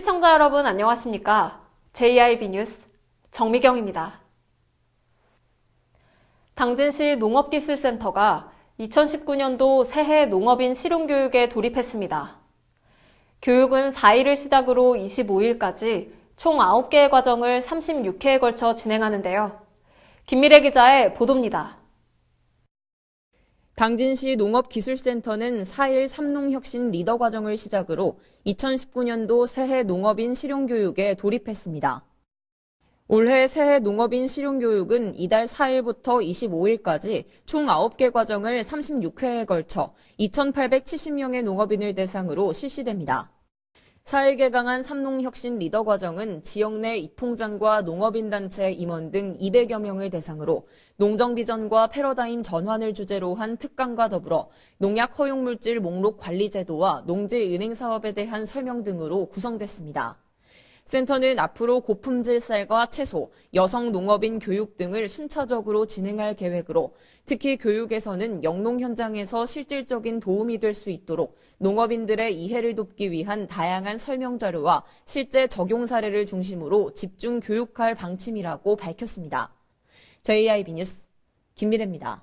시청자 여러분 안녕하십니까? JIB 뉴스 정미경입니다. 당진시 농업기술센터가 2019년도 새해 농업인 실용교육에 돌입했습니다. 교육은 4일을 시작으로 25일까지 총 9개의 과정을 36회에 걸쳐 진행하는데요. 김미래 기자의 보도입니다. 당진시 농업기술센터는 4일 삼농혁신 리더 과정을 시작으로 2019년도 새해 농업인 실용교육에 돌입했습니다. 올해 새해 농업인 실용교육은 이달 4일부터 25일까지 총 9개 과정을 36회에 걸쳐 2,870명의 농업인을 대상으로 실시됩니다. 4일 개강한 삼농혁신 리더 과정은 지역 내 입통장과 농업인단체 임원 등 200여 명을 대상으로 농정비전과 패러다임 전환을 주제로 한 특강과 더불어 농약 허용물질 목록 관리 제도와 농지은행 사업에 대한 설명 등으로 구성됐습니다. 센터는 앞으로 고품질 쌀과 채소, 여성 농업인 교육 등을 순차적으로 진행할 계획으로 특히 교육에서는 영농 현장에서 실질적인 도움이 될 수 있도록 농업인들의 이해를 돕기 위한 다양한 설명 자료와 실제 적용 사례를 중심으로 집중 교육할 방침이라고 밝혔습니다. JIB 뉴스 김미래입니다.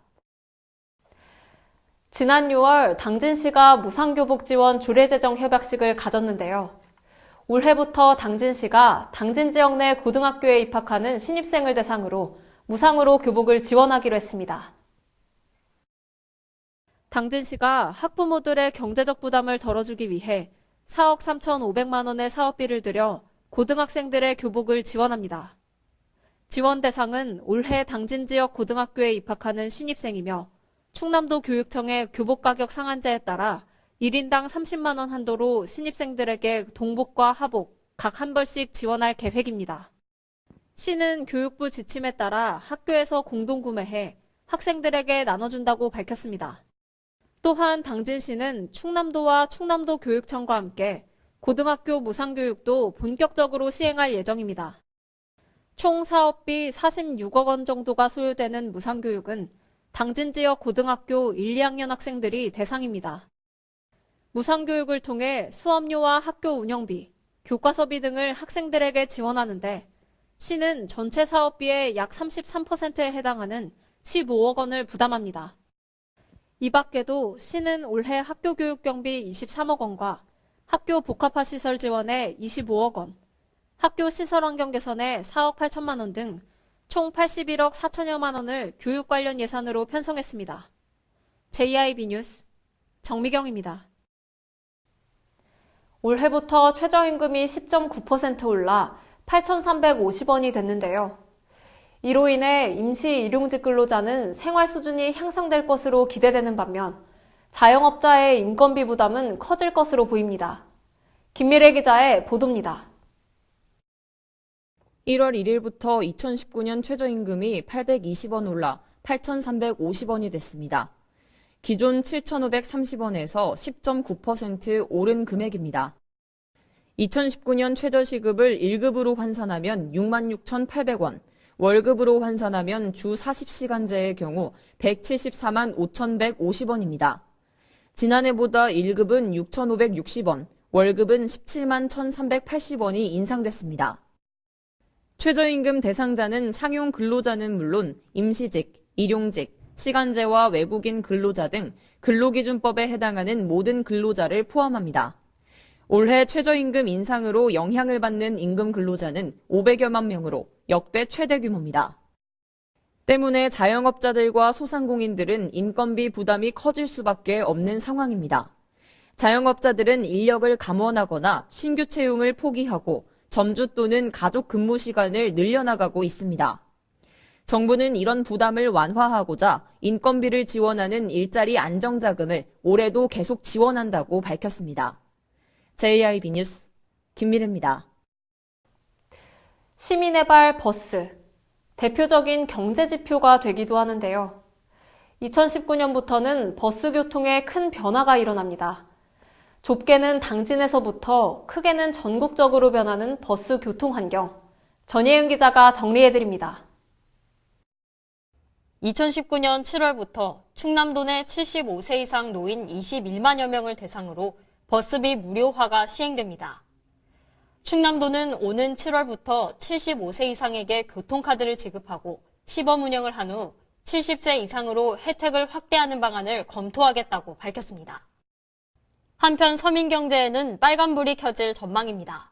지난 6월 당진시가 무상교복 지원 조례제정 협약식을 가졌는데요. 올해부터 당진시가 당진 지역 내 고등학교에 입학하는 신입생을 대상으로 무상으로 교복을 지원하기로 했습니다. 당진시가 학부모들의 경제적 부담을 덜어주기 위해 4억 3,500만 원의 사업비를 들여 고등학생들의 교복을 지원합니다. 지원 대상은 올해 당진 지역 고등학교에 입학하는 신입생이며 충남도 교육청의 교복 가격 상한제에 따라 1인당 30만 원 한도로 신입생들에게 동복과 하복 각 한 벌씩 지원할 계획입니다. 시는 교육부 지침에 따라 학교에서 공동 구매해 학생들에게 나눠준다고 밝혔습니다. 또한 당진시는 충남도와 충남도 교육청과 함께 고등학교 무상교육도 본격적으로 시행할 예정입니다. 총 사업비 46억 원 정도가 소요되는 무상교육은 당진 지역 고등학교 1, 2학년 학생들이 대상입니다. 무상교육을 통해 수업료와 학교 운영비, 교과서비 등을 학생들에게 지원하는데 시는 전체 사업비의 약 33%에 해당하는 15억 원을 부담합니다. 이 밖에도 시는 올해 학교 교육 경비 23억 원과 학교 복합화 시설 지원에 25억 원, 학교 시설 환경 개선에 4억 8천만 원 등 총 81억 4천여만 원을 교육 관련 예산으로 편성했습니다. JIB 뉴스 정미경입니다. 올해부터 최저임금이 10.9% 올라 8,350원이 됐는데요. 이로 인해 임시 일용직 근로자는 생활 수준이 향상될 것으로 기대되는 반면 자영업자의 인건비 부담은 커질 것으로 보입니다. 김미래 기자의 보도입니다. 1월 1일부터 2019년 최저임금이 820원 올라 8,350원이 됐습니다. 기존 7,530원에서 10.9% 오른 금액입니다. 2019년 최저시급을 1급으로 환산하면 66,800원, 월급으로 환산하면 주 40시간제의 경우 174만 5,150원입니다. 지난해보다 1급은 6,560원, 월급은 17만 1,380원이 인상됐습니다. 최저임금 대상자는 상용 근로자는 물론 임시직, 일용직, 시간제와 외국인 근로자 등 근로기준법에 해당하는 모든 근로자를 포함합니다. 올해 최저임금 인상으로 영향을 받는 임금 근로자는 500여만 명으로 역대 최대 규모입니다. 때문에 자영업자들과 소상공인들은 인건비 부담이 커질 수밖에 없는 상황입니다. 자영업자들은 인력을 감원하거나 신규 채용을 포기하고 점주 또는 가족 근무 시간을 늘려나가고 있습니다. 정부는 이런 부담을 완화하고자 인건비를 지원하는 일자리 안정자금을 올해도 계속 지원한다고 밝혔습니다. JIB 뉴스 김미래입니다. 시민의 발 버스, 대표적인 경제 지표가 되기도 하는데요. 2019년부터는 버스 교통에 큰 변화가 일어납니다. 좁게는 당진에서부터 크게는 전국적으로 변하는 버스 교통 환경. 전예은 기자가 정리해드립니다. 2019년 7월부터 충남도 내 75세 이상 노인 21만여 명을 대상으로 버스비 무료화가 시행됩니다. 충남도는 오는 7월부터 75세 이상에게 교통카드를 지급하고 시범 운영을 한 후 70세 이상으로 혜택을 확대하는 방안을 검토하겠다고 밝혔습니다. 한편 서민경제에는 빨간불이 켜질 전망입니다.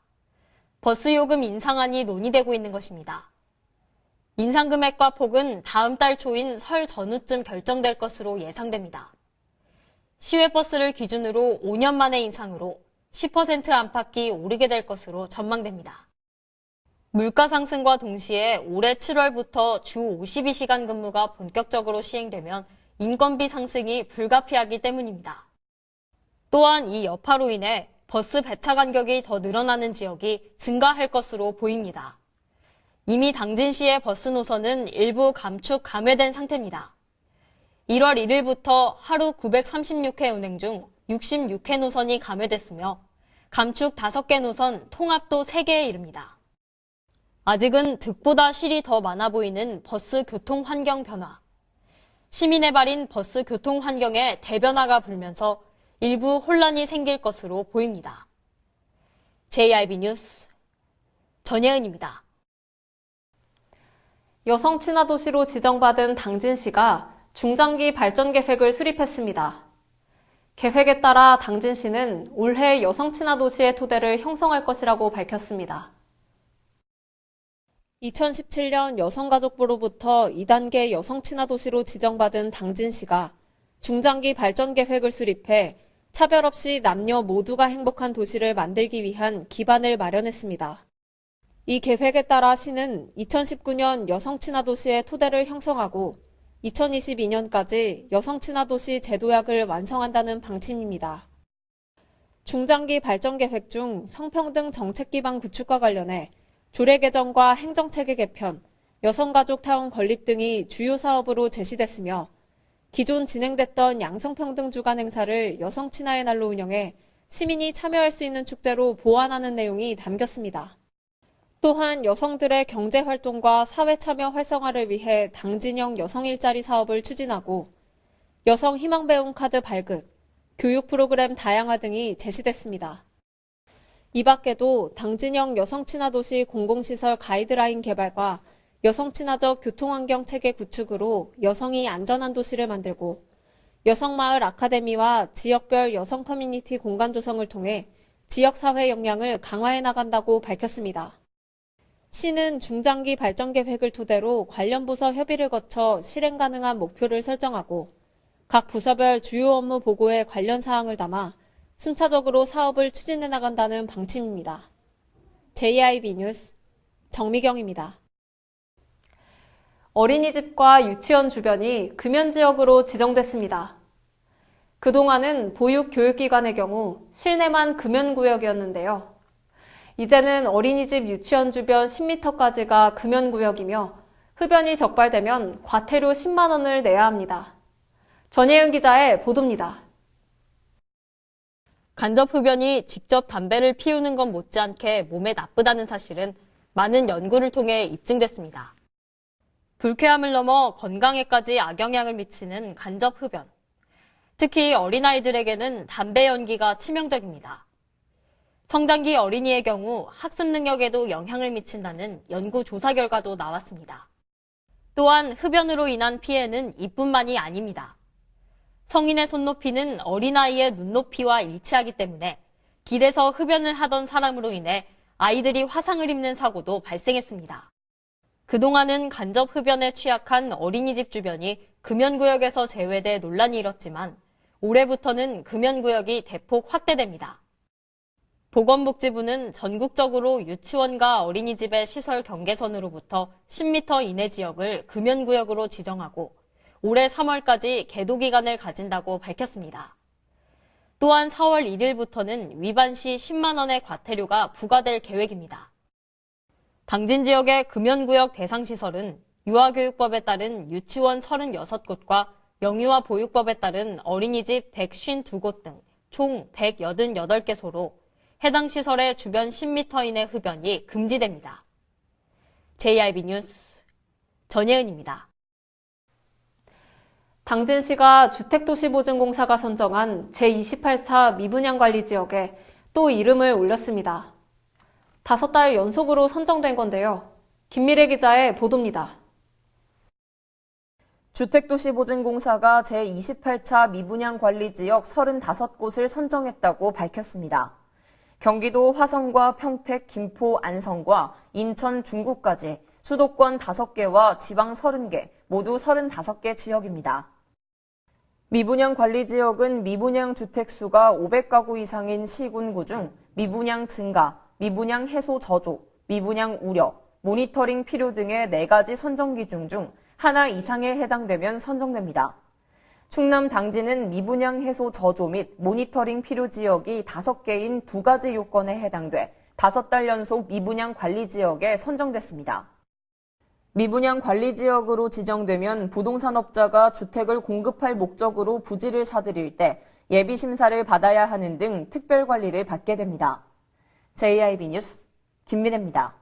버스 요금 인상안이 논의되고 있는 것입니다. 인상 금액과 폭은 다음 달 초인 설 전후쯤 결정될 것으로 예상됩니다. 시외버스를 기준으로 5년 만의 인상으로 10% 안팎이 오르게 될 것으로 전망됩니다. 물가 상승과 동시에 올해 7월부터 주 52시간 근무가 본격적으로 시행되면 인건비 상승이 불가피하기 때문입니다. 또한 이 여파로 인해 버스 배차 간격이 더 늘어나는 지역이 증가할 것으로 보입니다. 이미 당진시의 버스 노선은 일부 감축 감회된 상태입니다. 1월 1일부터 하루 936회 운행 중 66회 노선이 감회됐으며 감축 5개 노선 통합도 3개에 이릅니다. 아직은 득보다 실이 더 많아 보이는 버스 교통 환경 변화. 시민의 발인 버스 교통 환경에 대변화가 불면서 일부 혼란이 생길 것으로 보입니다. JIB 뉴스 전예은입니다. 여성 친화 도시로 지정받은 당진시가 중장기 발전 계획을 수립했습니다. 계획에 따라 당진시는 올해 여성 친화 도시의 토대를 형성할 것이라고 밝혔습니다. 2017년 여성가족부로부터 2단계 여성 친화 도시로 지정받은 당진시가 중장기 발전 계획을 수립해 차별 없이 남녀 모두가 행복한 도시를 만들기 위한 기반을 마련했습니다. 이 계획에 따라 시는 2019년 여성 친화 도시의 토대를 형성하고 2022년까지 여성 친화 도시 제도약을 완성한다는 방침입니다. 중장기 발전 계획 중 성평등 정책 기반 구축과 관련해 조례 개정과 행정체계 개편, 여성가족 타운 건립 등이 주요 사업으로 제시됐으며 기존 진행됐던 양성평등 주간 행사를 여성 친화의 날로 운영해 시민이 참여할 수 있는 축제로 보완하는 내용이 담겼습니다. 또한 여성들의 경제활동과 사회참여 활성화를 위해 당진형 여성 일자리 사업을 추진하고 여성 희망배움 카드 발급, 교육 프로그램 다양화 등이 제시됐습니다. 이 밖에도 당진형 여성 친화 도시 공공시설 가이드라인 개발과 여성 친화적 교통환경 체계 구축으로 여성이 안전한 도시를 만들고 여성마을 아카데미와 지역별 여성 커뮤니티 공간 조성을 통해 지역사회 역량을 강화해 나간다고 밝혔습니다. 시는 중장기 발전 계획을 토대로 관련 부서 협의를 거쳐 실행 가능한 목표를 설정하고 각 부서별 주요 업무 보고에 관련 사항을 담아 순차적으로 사업을 추진해 나간다는 방침입니다. JIB 뉴스 정미경입니다. 어린이집과 유치원 주변이 금연지역으로 지정됐습니다. 그동안은 보육교육기관의 경우 실내만 금연구역이었는데요. 이제는 어린이집 유치원 주변 10m까지가 금연구역이며 흡연이 적발되면 과태료 10만 원을 내야 합니다. 전예은 기자의 보도입니다. 간접 흡연이 직접 담배를 피우는 것 못지않게 몸에 나쁘다는 사실은 많은 연구를 통해 입증됐습니다. 불쾌함을 넘어 건강에까지 악영향을 미치는 간접 흡연. 특히 어린아이들에게는 담배 연기가 치명적입니다. 성장기 어린이의 경우 학습 능력에도 영향을 미친다는 연구 조사 결과도 나왔습니다. 또한 흡연으로 인한 피해는 이뿐만이 아닙니다. 성인의 손높이는 어린아이의 눈높이와 일치하기 때문에 길에서 흡연을 하던 사람으로 인해 아이들이 화상을 입는 사고도 발생했습니다. 그동안은 간접 흡연에 취약한 어린이집 주변이 금연구역에서 제외돼 논란이 일었지만 올해부터는 금연구역이 대폭 확대됩니다. 보건복지부는 전국적으로 유치원과 어린이집의 시설 경계선으로부터 10m 이내 지역을 금연구역으로 지정하고 올해 3월까지 계도 기간을 가진다고 밝혔습니다. 또한 4월 1일부터는 위반 시 10만 원의 과태료가 부과될 계획입니다. 당진 지역의 금연구역 대상시설은 유아교육법에 따른 유치원 36곳과 영유아 보육법에 따른 어린이집 152곳 등 총 188개소로 해당 시설의 주변 10m 이내 흡연이 금지됩니다. JIB 뉴스 전예은입니다. 당진시가 주택도시보증공사가 선정한 제28차 미분양관리지역에 또 이름을 올렸습니다. 5달 연속으로 선정된 건데요. 김미래 기자의 보도입니다. 주택도시보증공사가 제28차 미분양 관리지역 35곳을 선정했다고 밝혔습니다. 경기도 화성과 평택, 김포, 안성과 인천, 중구까지 수도권 5개와 지방 30개, 모두 35개 지역입니다. 미분양 관리지역은 미분양 주택수가 500가구 이상인 시군구 중 미분양 증가, 미분양 해소 저조, 미분양 우려, 모니터링 필요 등의 4가지 선정 기준 중 하나 이상에 해당되면 선정됩니다. 충남 당진은 미분양 해소 저조 및 모니터링 필요 지역이 5개인 2가지 요건에 해당돼 5달 연속 미분양 관리 지역에 선정됐습니다. 미분양 관리 지역으로 지정되면 부동산업자가 주택을 공급할 목적으로 부지를 사들일 때 예비 심사를 받아야 하는 등 특별 관리를 받게 됩니다. JIB 뉴스 김민혜입니다.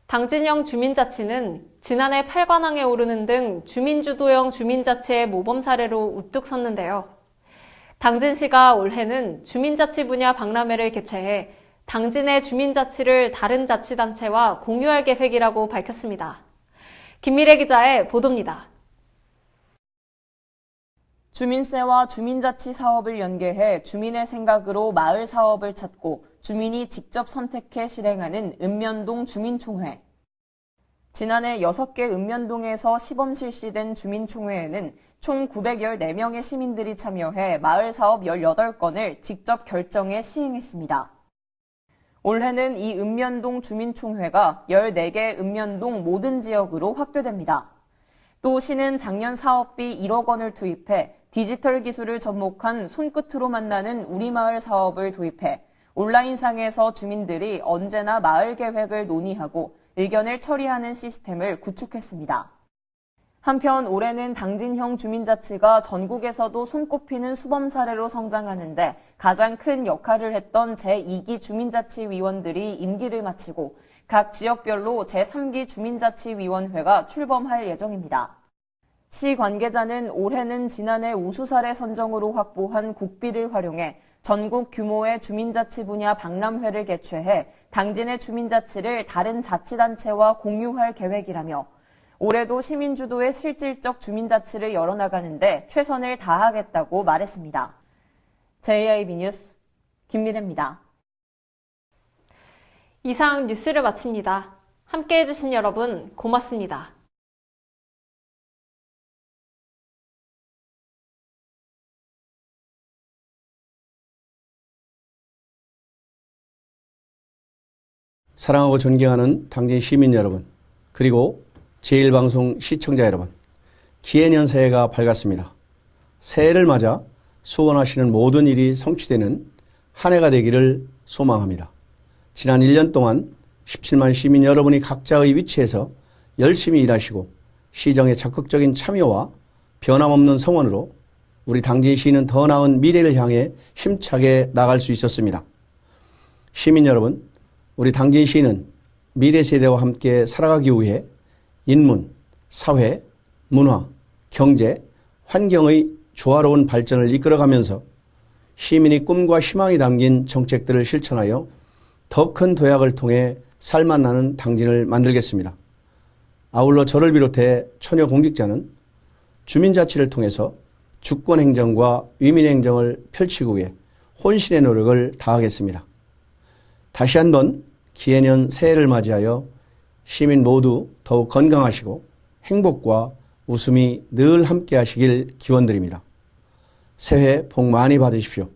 당진형 주민자치는 지난해 8관왕에 오르는 등 주민주도형 주민자치의 모범 사례로 우뚝 섰는데요. 당진시가 올해는 주민자치 분야 박람회를 개최해 당진의 주민자치를 다른 자치단체와 공유할 계획이라고 밝혔습니다. 김미래 기자의 보도입니다. 주민세와 주민자치 사업을 연계해 주민의 생각으로 마을 사업을 찾고 주민이 직접 선택해 실행하는 읍면동 주민총회. 지난해 6개 읍면동에서 시범 실시된 주민총회에는 총 914명의 시민들이 참여해 마을 사업 18건을 직접 결정해 시행했습니다. 올해는 이 읍면동 주민총회가 14개 읍면동 모든 지역으로 확대됩니다. 또 시는 작년 사업비 1억 원을 투입해 디지털 기술을 접목한 손끝으로 만나는 우리마을 사업을 도입해 온라인상에서 주민들이 언제나 마을 계획을 논의하고 의견을 처리하는 시스템을 구축했습니다. 한편 올해는 당진형 주민자치가 전국에서도 손꼽히는 수범 사례로 성장하는데 가장 큰 역할을 했던 제2기 주민자치위원들이 임기를 마치고 각 지역별로 제3기 주민자치위원회가 출범할 예정입니다. 시 관계자는 올해는 지난해 우수 사례 선정으로 확보한 국비를 활용해 전국 규모의 주민자치 분야 박람회를 개최해 당진의 주민자치를 다른 자치단체와 공유할 계획이라며 올해도 시민주도의 실질적 주민자치를 열어나가는데 최선을 다하겠다고 말했습니다. JIB 뉴스 김미래입니다. 이상 뉴스를 마칩니다. 함께해 주신 여러분 고맙습니다. 사랑하고 존경하는 당진 시민 여러분, 그리고 제1방송 시청자 여러분, 기해년 새해가 밝았습니다. 새해를 맞아 소원하시는 모든 일이 성취되는 한 해가 되기를 소망합니다. 지난 1년 동안 17만 시민 여러분이 각자의 위치에서 열심히 일하시고 시정의 적극적인 참여와 변함없는 성원으로 우리 당진시는 더 나은 미래를 향해 힘차게 나갈 수 있었습니다. 시민 여러분, 우리 당진시는 미래 세대와 함께 살아가기 위해 인문, 사회, 문화, 경제, 환경의 조화로운 발전을 이끌어가면서 시민의 꿈과 희망이 담긴 정책들을 실천하여 더 큰 도약을 통해 살맛 나는 당진을 만들겠습니다. 아울러 저를 비롯해 처녀 공직자는 주민자치를 통해서 주권행정과 위민행정을 펼치기 위해 혼신의 노력을 다하겠습니다. 다시 한번 기해년 새해를 맞이하여 시민 모두 더욱 건강하시고 행복과 웃음이 늘 함께 하시길 기원드립니다. 새해 복 많이 받으십시오.